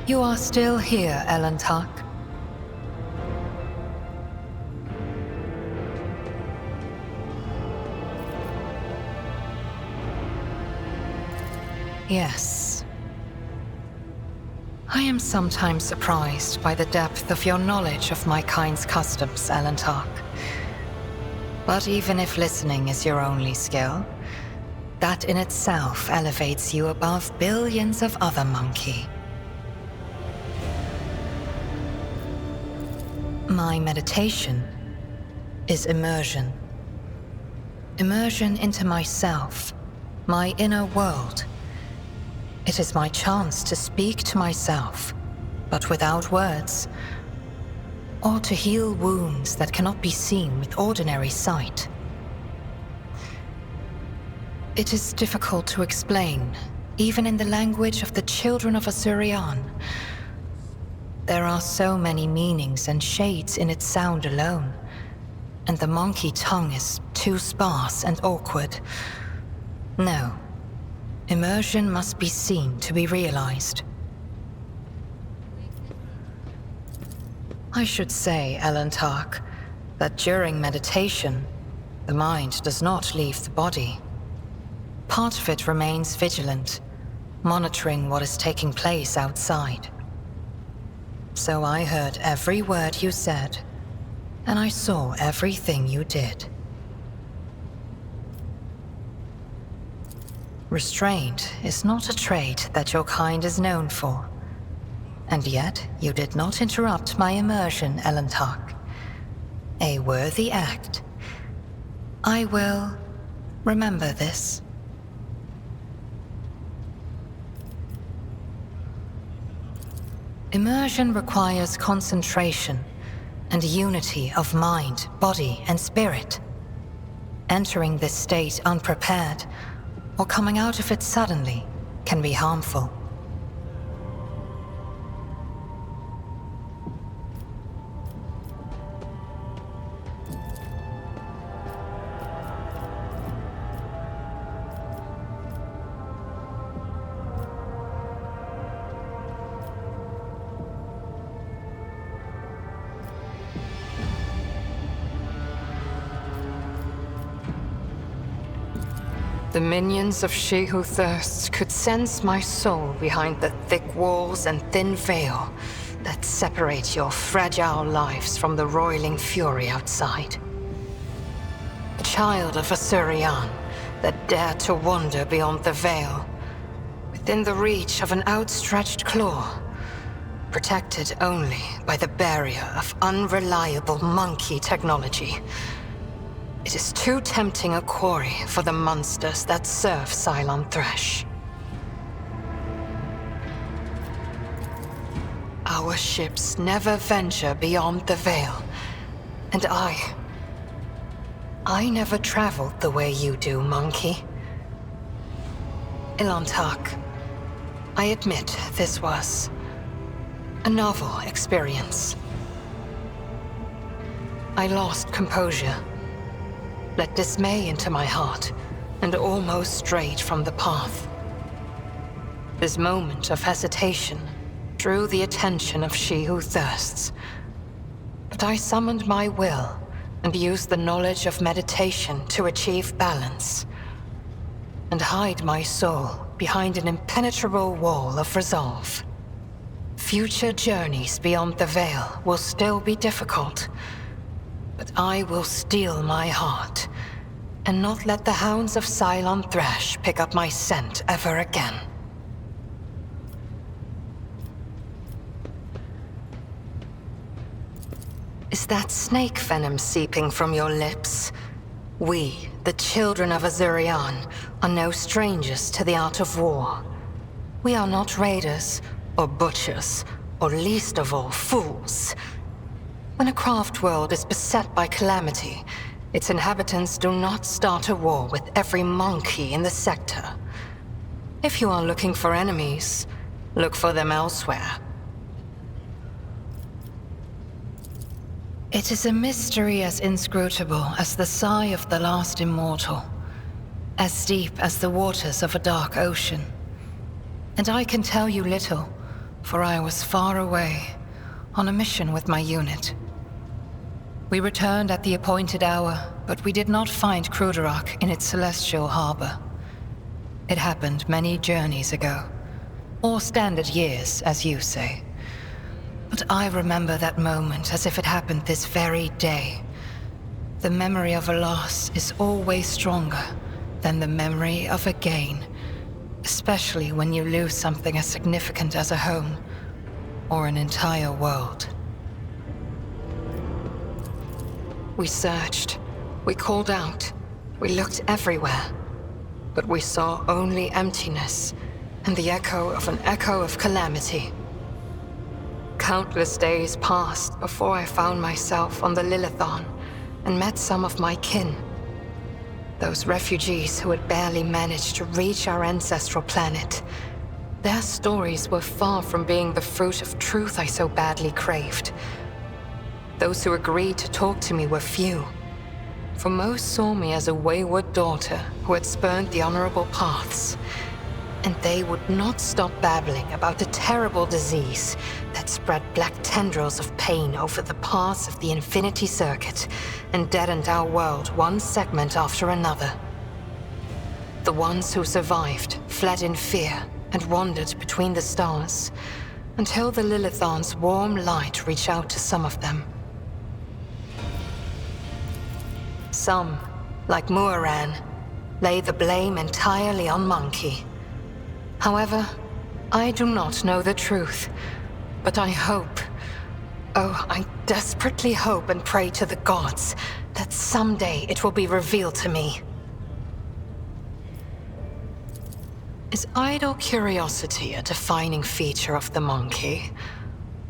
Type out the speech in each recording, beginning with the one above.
You are still here, Elantark. Yes. I am sometimes surprised by the depth of your knowledge of my kind's customs, Elantark. But even if listening is your only skill, that in itself elevates you above billions of other monkey. My meditation is immersion. Immersion into myself, my inner world. It is my chance to speak to myself, but without words, or to heal wounds that cannot be seen with ordinary sight. It is difficult to explain, even in the language of the Children of Asuryan. There are so many meanings and shades in its sound alone, and the monkey tongue is too sparse and awkward. No. Immersion must be seen to be realized. I should say, Elantark, that during meditation, the mind does not leave the body. Part of it remains vigilant, monitoring what is taking place outside. So I heard every word you said, and I saw everything you did. Restraint is not a trait that your kind is known for. And yet, you did not interrupt my immersion, Elantark. A worthy act. I will remember this. Immersion requires concentration and unity of mind, body, and spirit. Entering this state unprepared, or coming out of it suddenly, can be harmful. The minions of She Who Thirsts could sense my soul behind the thick walls and thin veil that separate your fragile lives from the roiling fury outside. A child of Asuryan that dared to wander beyond the veil, within the reach of an outstretched claw, protected only by the barrier of unreliable monkey technology. It is too tempting a quarry for the monsters that serve Cylon Thresh. Our ships never venture beyond the veil, and I never traveled the way you do, monkey. Elantark, I admit this was a novel experience. I lost composure, let dismay into my heart, and almost strayed from the path. This moment of hesitation drew the attention of She Who Thirsts, but I summoned my will and used the knowledge of meditation to achieve balance, and hide my soul behind an impenetrable wall of resolve. Future journeys beyond the veil will still be difficult, but I will steel my heart, and not let the hounds of Cylon Thresh pick up my scent ever again. Is that snake venom seeping from your lips? We, the Children of Asuryan, are no strangers to the art of war. We are not raiders, or butchers, or least of all, fools. When a craftworld is beset by calamity, its inhabitants do not start a war with every monkey in the sector. If you are looking for enemies, look for them elsewhere. It is a mystery as inscrutable as the sigh of the last immortal, as deep as the waters of a dark ocean. And I can tell you little, for I was far away, on a mission with my unit. We returned at the appointed hour, but we did not find Crudarach in its celestial harbor. It happened many journeys ago, or standard years, as you say. But I remember that moment as if it happened this very day. The memory of a loss is always stronger than the memory of a gain, especially when you lose something as significant as a home, or an entire world. We searched, we called out, we looked everywhere, but we saw only emptiness and the echo of calamity. Countless days passed before I found myself on the Lilithon and met some of my kin. Those refugees who had barely managed to reach our ancestral planet. Their stories were far from being the fruit of truth I so badly craved. Those who agreed to talk to me were few, for most saw me as a wayward daughter who had spurned the honorable paths. And they would not stop babbling about the terrible disease that spread black tendrils of pain over the paths of the Infinity Circuit and deadened our world one segment after another. The ones who survived fled in fear and wandered between the stars, until the Lilithon's warm light reached out to some of them. Some, like Muaran, lay the blame entirely on Monkey. However, I do not know the truth, but I hope, I desperately hope and pray to the gods that someday it will be revealed to me. Is idle curiosity a defining feature of the Monkey?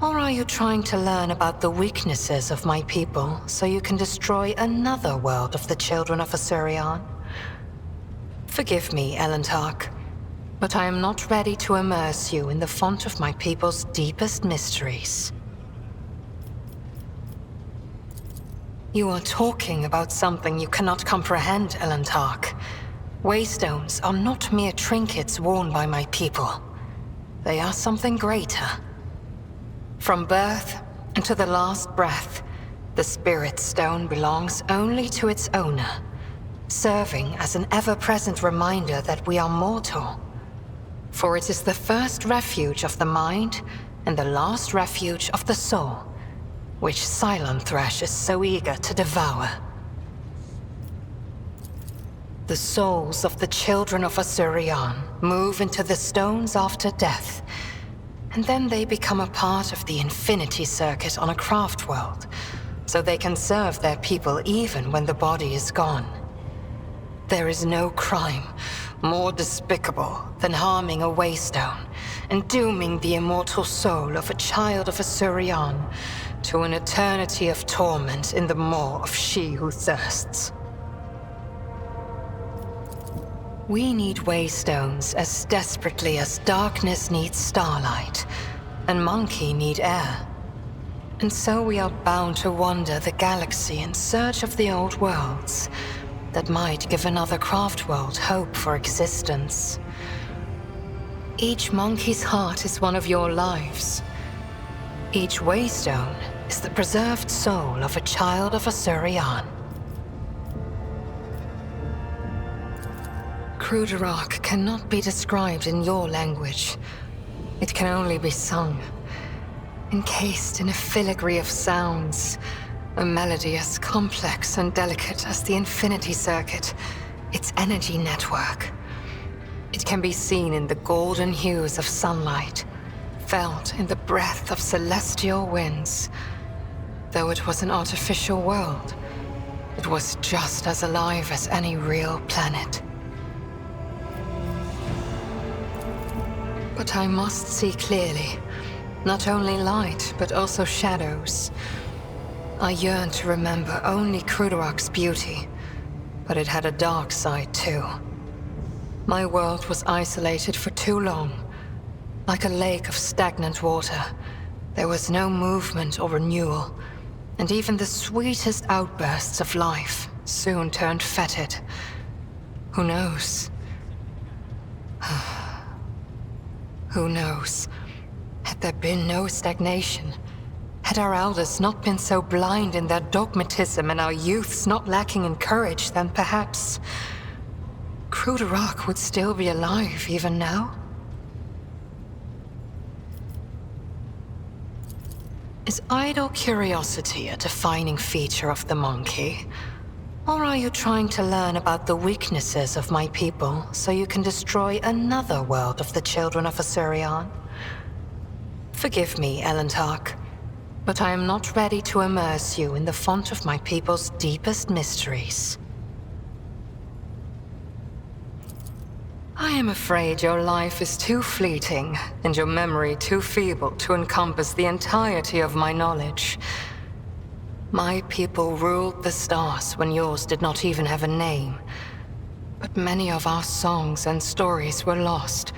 Or are you trying to learn about the weaknesses of my people so you can destroy another world of the Children of Asuryan? Forgive me, Elentark, but I am not ready to immerse you in the font of my people's deepest mysteries. You are talking about something you cannot comprehend, Elentark. Waystones are not mere trinkets worn by my people. They are something greater. From birth unto the last breath, the Spirit Stone belongs only to its owner, serving as an ever-present reminder that we are mortal. For it is the first refuge of the mind and the last refuge of the soul, which Silent-Thresh is so eager to devour. The souls of the Children of Asuryan move into the stones after death, and then they become a part of the Infinity Circuit on a craftworld, so they can serve their people even when the body is gone. There is no crime more despicable than harming a Waystone and dooming the immortal soul of a child of Asuryan to an eternity of torment in the maw of she who thirsts. We need Waystones as desperately as darkness needs starlight, and Monkey need air. And so we are bound to wander the galaxy in search of the old worlds that might give another craftworld hope for existence. Each Monkey's heart is one of your lives. Each Waystone is the preserved soul of a child of Asuryan. Crudarach cannot be described in your language. It can only be sung, encased in a filigree of sounds, a melody as complex and delicate as the Infinity Circuit, its energy network. It can be seen in the golden hues of sunlight, felt in the breath of celestial winds. Though it was an artificial world, it was just as alive as any real planet. But I must see clearly, not only light, but also shadows. I yearn to remember only Crudarach's beauty, but it had a dark side too. My world was isolated for too long. Like a lake of stagnant water, there was no movement or renewal, and even the sweetest outbursts of life soon turned fetid. Who knows? Who knows? Had there'd been no stagnation. Had our elders not been so blind in their dogmatism and our youths not lacking in courage, then perhaps Crudarach would still be alive even now? Is idle curiosity a defining feature of the monkey? Or are you trying to learn about the weaknesses of my people so you can destroy another world of the Children of Asuryan? Forgive me, Elentark, but I am not ready to immerse you in the font of my people's deepest mysteries. I am afraid your life is too fleeting, and your memory too feeble to encompass the entirety of my knowledge. My people ruled the stars when yours did not even have a name. But many of our songs and stories were lost,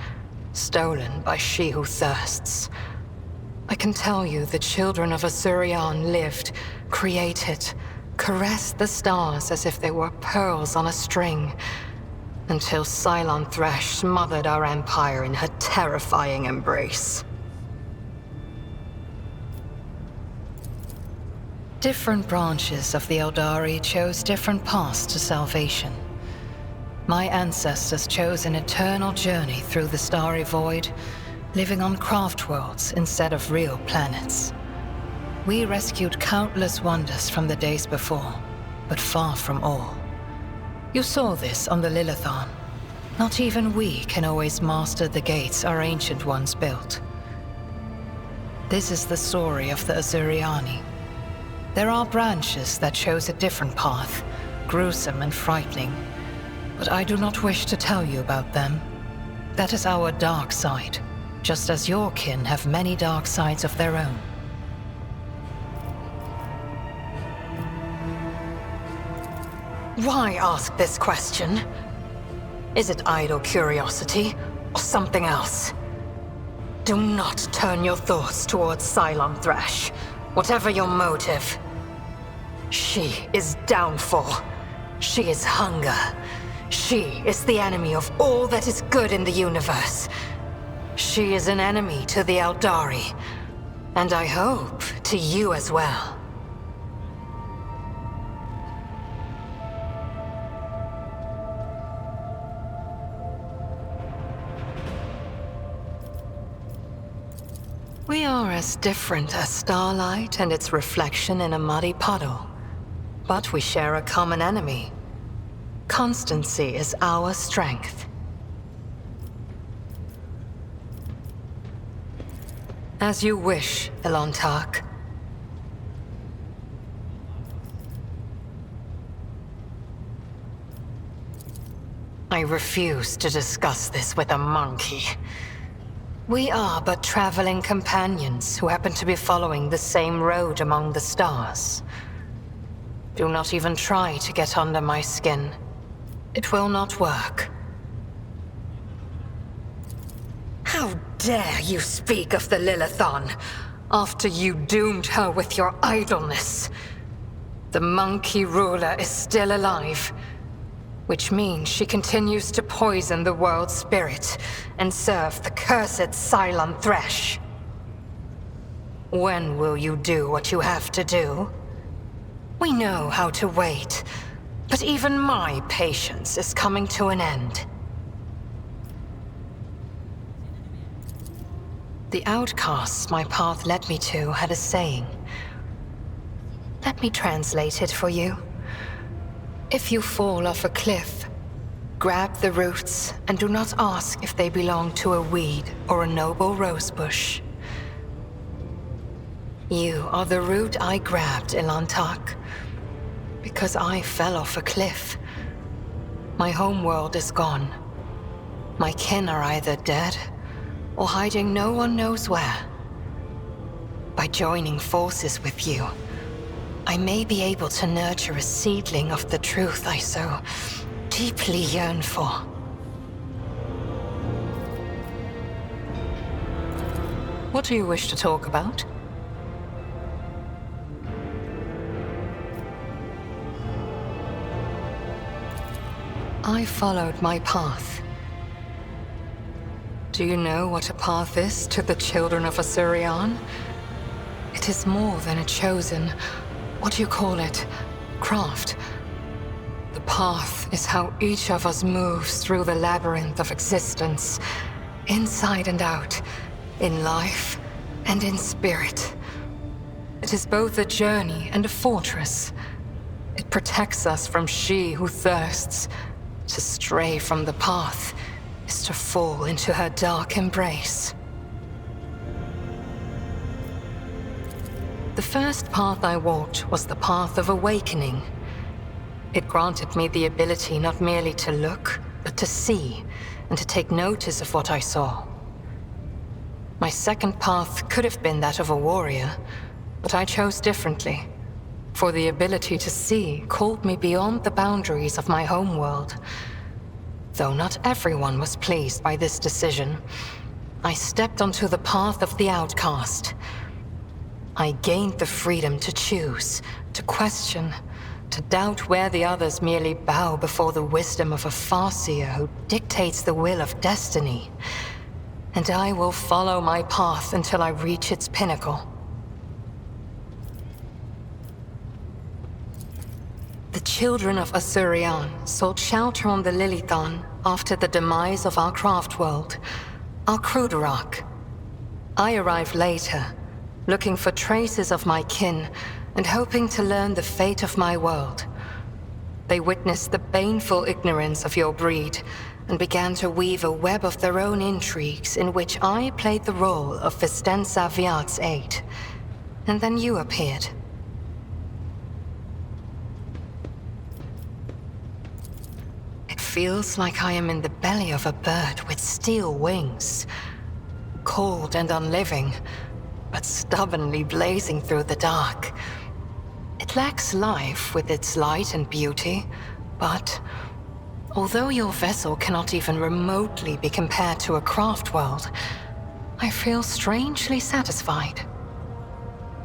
stolen by she who thirsts. I can tell you the Children of Asuryan lived, created, caressed the stars as if they were pearls on a string, until Cylon Thresh smothered our empire in her terrifying embrace. Different branches of the Aeldari chose different paths to salvation. My ancestors chose an eternal journey through the starry void, living on craftworlds instead of real planets. We rescued countless wonders from the days before, but far from all. You saw this on the Lilithon. Not even we can always master the gates our ancient ones built. This is the story of the Azuryani. There are branches that chose a different path, gruesome and frightening, but I do not wish to tell you about them. That is our dark side, just as your kin have many dark sides of their own. Why ask this question? Is it idle curiosity, or something else? Do not turn your thoughts towards Cylon Thresh, whatever your motive. She is downfall. She is hunger. She is the enemy of all that is good in the universe. She is an enemy to the Aeldari, and I hope to you as well. We are as different as starlight and its reflection in a muddy puddle. But we share a common enemy. Constancy is our strength. As you wish, Elentark. I refuse to discuss this with a monkey. We are but traveling companions who happen to be following the same road among the stars. Do not even try to get under my skin. It will not work. How dare you speak of the Lilithon, after you doomed her with your idleness? The monkey ruler is still alive, which means she continues to poison the world's spirit and serve the cursed Cylon Thresh. When will you do what you have to do? We know how to wait, but even my patience is coming to an end. The outcasts my path led me to had a saying. Let me translate it for you. If you fall off a cliff, grab the roots and do not ask if they belong to a weed or a noble rosebush. You are the root I grabbed, Elentark, because I fell off a cliff. My homeworld is gone. My kin are either dead or hiding no one knows where. By joining forces with you, I may be able to nurture a seedling of the truth I so deeply yearn for. What do you wish to talk about? I followed my path. Do you know what a path is to the Children of Asuryan? It is more than a chosen, what do you call it, craft. The path is how each of us moves through the labyrinth of existence, inside and out, in life and in spirit. It is both a journey and a fortress. It protects us from she who thirsts. To stray from the path is to fall into her dark embrace. The first path I walked was the path of awakening. It granted me the ability not merely to look, but to see, and to take notice of what I saw. My second path could have been that of a warrior, but I chose differently, for the ability to see called me beyond the boundaries of my homeworld. Though not everyone was pleased by this decision, I stepped onto the path of the outcast. I gained the freedom to choose, to question, to doubt where the others merely bow before the wisdom of a farseer who dictates the will of destiny. And I will follow my path until I reach its pinnacle. The Children of Asuryan sought shelter on the Lilithon after the demise of our craftworld, our Crudarach. I arrived later, looking for traces of my kin and hoping to learn the fate of my world. They witnessed the baneful ignorance of your breed and began to weave a web of their own intrigues in which I played the role of Vistensa Viat's aide. And then you appeared. It feels like I am in the belly of a bird with steel wings. Cold and unliving, but stubbornly blazing through the dark. It lacks life with its light and beauty, but although your vessel cannot even remotely be compared to a craftworld, I feel strangely satisfied.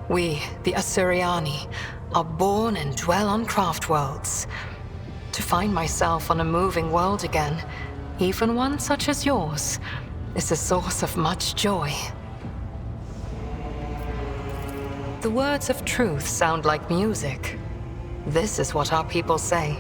We, the Asuryani, are born and dwell on craftworlds. To find myself on a moving world again, even one such as yours, is a source of much joy. The words of truth sound like music. This is what our people say.